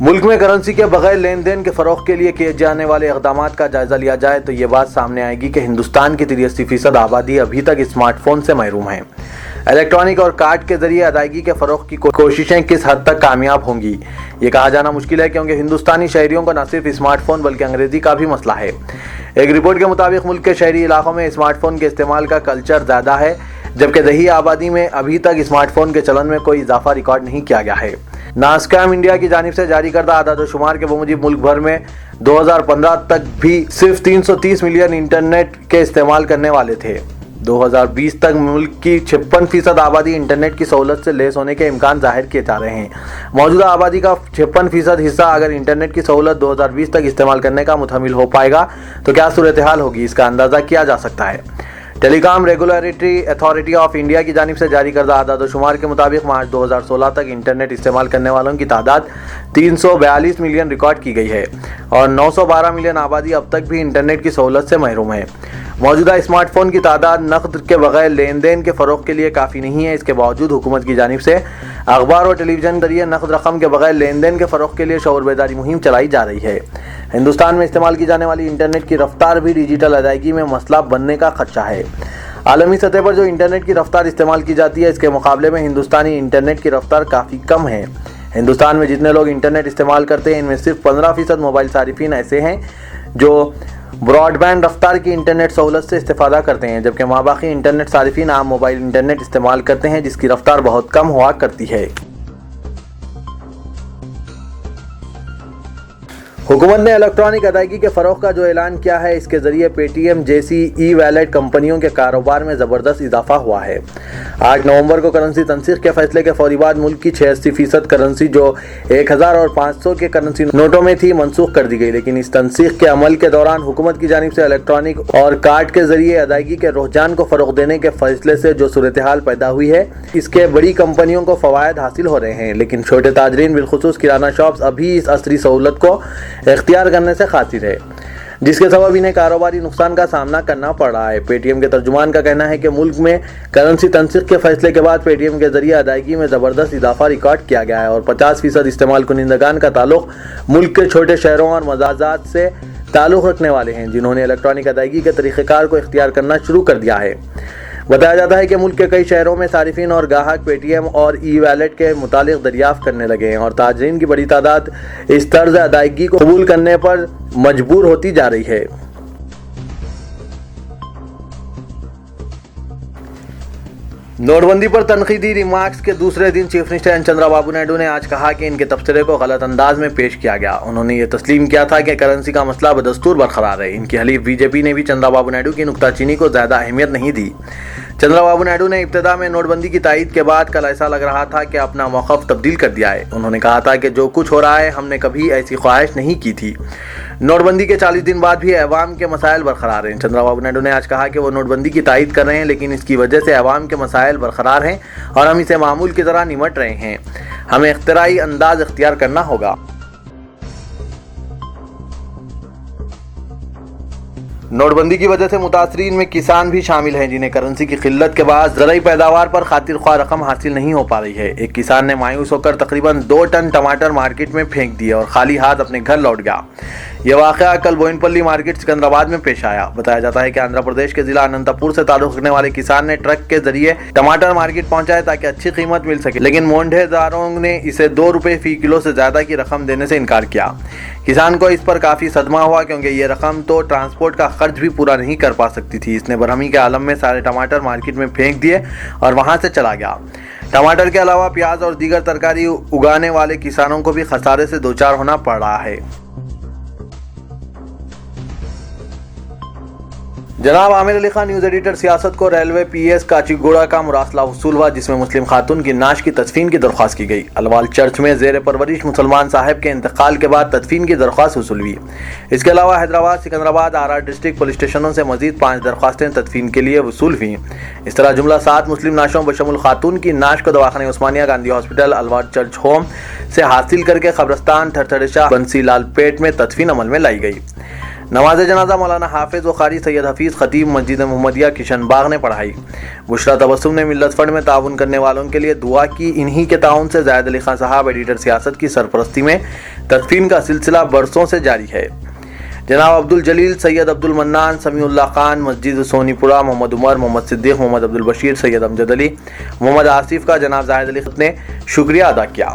ملک میں کرنسی کے بغیر لین دین کے فروغ کے لیے کیے جانے والے اقدامات کا جائزہ لیا جائے تو یہ بات سامنے آئے گی کہ ہندوستان کی 83% آبادی ابھی تک اسمارٹ فون سے محروم ہے۔ الیکٹرانک اور کارڈ کے ذریعے ادائیگی کے فروغ کی کوششیں کس حد تک کامیاب ہوں گی، یہ کہا جانا مشکل ہے، کیونکہ ہندوستانی شہریوں کو نہ صرف اسمارٹ فون بلکہ انگریزی کا بھی مسئلہ ہے۔ ایک رپورٹ کے مطابق ملک کے شہری علاقوں میں اسمارٹ فون کے استعمال کا کلچر زیادہ ہے، جبکہ دیہی آبادی میں ابھی تک اسمارٹ فون کے چلن میں کوئی اضافہ ریکارڈ نہیں کیا گیا ہے۔ ناسکام انڈیا کی جانب سے جاری کردہ اعداد و شمار کے بموجب ملک بھر میں 2015 تک بھی صرف 330 ملین انٹرنیٹ کے استعمال کرنے والے تھے۔ 2020 تک ملک کی 56% آبادی انٹرنیٹ کی سہولت سے لیس ہونے کے امکان ظاہر کیے جا رہے ہیں۔ موجودہ آبادی کا 56% حصہ اگر انٹرنیٹ کی سہولت 2020 تک استعمال کرنے کا متحمل ہو پائے گا تو کیا صورتحال ہوگی، اس کا اندازہ کیا جا سکتا ہے۔ ٹیلی کام ریگولیٹری اتھارٹی آف انڈیا کی جانب سے جاری کردہ اعداد و شمار کے مطابق مارچ 2016 تک انٹرنیٹ استعمال کرنے والوں کی تعداد 342 ملین ریکارڈ کی گئی ہے اور 912 ملین آبادی اب تک بھی انٹرنیٹ کی سہولت سے محروم ہے۔ موجودہ اسمارٹ فون کی تعداد نقد کے بغیر لین دین کے فروغ کے لیے کافی نہیں ہے۔ اس کے باوجود حکومت کی جانب سے اخبار اور ٹیلی ویژن ذریعے نقد رقم کے بغیر لین دین کے فروغ کے لیے شعور بیداری مہم چلائی جا رہی ہے۔ ہندوستان میں استعمال کی جانے والی انٹرنیٹ کی رفتار بھی ڈیجیٹل ادائیگی میں مسئلہ بننے کا خدشہ ہے۔ عالمی سطح پر جو انٹرنیٹ کی رفتار استعمال کی جاتی ہے، اس کے مقابلے میں ہندوستانی انٹرنیٹ کی رفتار کافی کم ہے۔ ہندوستان میں جتنے لوگ انٹرنیٹ استعمال کرتے ہیں ان میں صرف 15% موبائل صارفین ایسے ہیں جو براڈ بینڈ رفتار کی انٹرنیٹ سہولت سے استفادہ کرتے ہیں، جبکہ ماباقی انٹرنیٹ صارفین عام موبائل انٹرنیٹ استعمال کرتے ہیں جس کی رفتار بہت کم ہوا کرتی ہے۔ حکومت نے الیکٹرانک ادائیگی کے فروغ کا جو اعلان کیا ہے، اس کے ذریعے پے ٹی ایم جیسی ای ویلیٹ کمپنیوں کے کاروبار میں زبردست اضافہ ہوا ہے۔ 8 نومبر کو کرنسی تنسیخ کے فیصلے کے فوری بعد ملک کی 86% کرنسی جو 1000 اور 500 کے کرنسی نوٹوں میں تھی منسوخ کر دی گئی، لیکن اس تنسیخ کے عمل کے دوران حکومت کی جانب سے الیکٹرانک اور کارڈ کے ذریعے ادائیگی کے رجحان کو فروغ دینے کے فیصلے سے جو صورتحال پیدا ہوئی ہے، اس کے بڑی کمپنیوں کو فوائد حاصل ہو رہے ہیں، لیکن چھوٹے تاجرین بالخصوص کرانہ شاپس ابھی اس عصری سہولت کو اختیار کرنے سے قاصر ہے، جس کے سبب انہیں کاروباری نقصان کا سامنا کرنا پڑ رہا ہے۔ پے ٹی ایم کے ترجمان کا کہنا ہے کہ ملک میں کرنسی تنسیخ کے فیصلے کے بعد پے ٹی ایم کے ذریعے ادائیگی میں زبردست اضافہ ریکارڈ کیا گیا ہے اور 50% استعمال کنندگان کا تعلق ملک کے چھوٹے شہروں اور مزارات سے تعلق رکھنے والے ہیں، جنہوں نے الیکٹرانک ادائیگی کے طریقہ کار کو اختیار کرنا شروع کر دیا ہے۔ بتایا جاتا ہے کہ ملک کے کئی شہروں میں صارفین اور گاہک پے ٹی ایم اور ای ویلیٹ کے متعلق دریافت کرنے لگے ہیں اور تاجرین کی بڑی تعداد اس طرز ادائیگی کو قبول کرنے پر مجبور ہوتی جا رہی ہے۔ نوٹ بندی پر تنقیدی ریمارکس کے دوسرے دن chief minister N Chandra Babu Naidu نے آج کہا کہ ان کے تبصرے کو غلط انداز میں پیش کیا گیا۔ انہوں نے یہ تسلیم کیا تھا کہ کرنسی کا مسئلہ بدستور برقرار ہے۔ ان کی حلیف بی جے پی نے بھی چندرا بابو نائیڈو کی نکتہ چینی کو زیادہ اہمیت نہیں دی۔ چندرا بابو نائیڈو نے ابتدا میں نوٹ بندی کی تائید کے بعد کل ایسا لگ رہا تھا کہ اپنا موقف تبدیل کر دیا ہے۔ انہوں نے کہا تھا کہ جو کچھ ہو رہا ہے ہم نے کبھی ایسی خواہش نہیں کی تھی۔ نوٹ بندی کے 40 دن بعد بھی عوام کے مسائل برقرار ہیں۔ چندرا بابو نائیڈو نے آج کہا کہ وہ نوٹ بندی کی تائید کر رہے ہیں، لیکن اس کی وجہ سے عوام کے مسائل برقرار ہیں اور ہم اسے معمول کی طرح نمٹ رہے ہیں۔ ہمیں اختراعی انداز اختیار کرنا ہوگا۔ نوٹ بندی کی وجہ سے متاثرین میں کسان بھی شامل ہیں، جنہیں کرنسی کی قلت کے باعث زرعی پیداوار پر خاطر خواہ رقم حاصل نہیں ہو پا رہی ہے۔ ایک کسان نے مایوس ہو کر تقریباً 2 ٹن ٹماٹر مارکیٹ میں پھینک دیے اور خالی ہاتھ اپنے گھر لوٹ گیا۔ یہ واقعہ کل بوئن پلی مارکیٹ سکندرآباد میں پیش آیا۔ بتایا جاتا ہے کہ آندھرا پردیش کے ضلع اننتا پور سے تعلق رکھنے والے کسان نے ٹرک کے ذریعے ٹماٹر مارکیٹ پہنچائے تاکہ اچھی قیمت مل سکے، لیکن مونڈھے داروں نے اسے 2 روپے فی کلو سے زیادہ کی رقم دینے سے انکار کیا۔ کسان کو اس پر کافی صدمہ ہوا کیونکہ یہ رقم تو ٹرانسپورٹ کا خرچ بھی پورا نہیں کر پا سکتی تھی۔ اس نے برہمی کے عالم میں سارے ٹماٹر مارکیٹ میں پھینک دیے اور وہاں سے چلا گیا۔ ٹماٹر کے علاوہ پیاز اور دیگر ترکاری اگانے والے کسانوں کو بھی خسارے سے دوچار ہونا پڑ رہا ہے۔ جناب عامر علی خان نیوز ایڈیٹر سیاست کو ریلوے پی ایس کاچیگوڑا کا مراسلہ وصول ہوا، جس میں مسلم خاتون کی نعش کی تدفین کی درخواست کی گئی۔ الوال چرچ میں زیر پرورش مسلمان صاحب کے انتقال کے بعد تدفین کی درخواست وصول ہوئی۔ اس کے علاوہ حیدرآباد، سکندرآباد، آر ڈسٹرکٹ پولیس اسٹیشنوں سے مزید 5 درخواستیں تدفین کے لیے وصول ہوئیں۔ اس طرح جملہ 7 مسلم نعشوں بشمول خاتون کی نعش کو دواخانہ عثمانیہ، گاندھی ہاسپٹل، الوال چرچ ہوم سے حاصل کر کے قبرستان تھرتھڑشا، بنسی لال پیٹ میں تدفین عمل میں لائی گئی۔ نماز جنازہ مولانا حافظ و قاری سید حفیظ خطیب مسجد محمدیہ کشن باغ نے پڑھائی۔ بشرا تبسم نے ملت فنڈ میں تعاون کرنے والوں کے لیے دعا کی۔ انہی کے تعاون سے زاہد علی خان صاحب ایڈیٹر سیاست کی سرپرستی میں تدفین کا سلسلہ برسوں سے جاری ہے۔ جناب عبدالجلیل، سید عبدالمنان، سمیع اللہ خان، مسجد سونی پورہ، محمد عمر، محمد صدیق، محمد عبدالبشیر، سید امجد علی، محمد آصف کا جناب زاہد علی خان نے شکریہ ادا کیا۔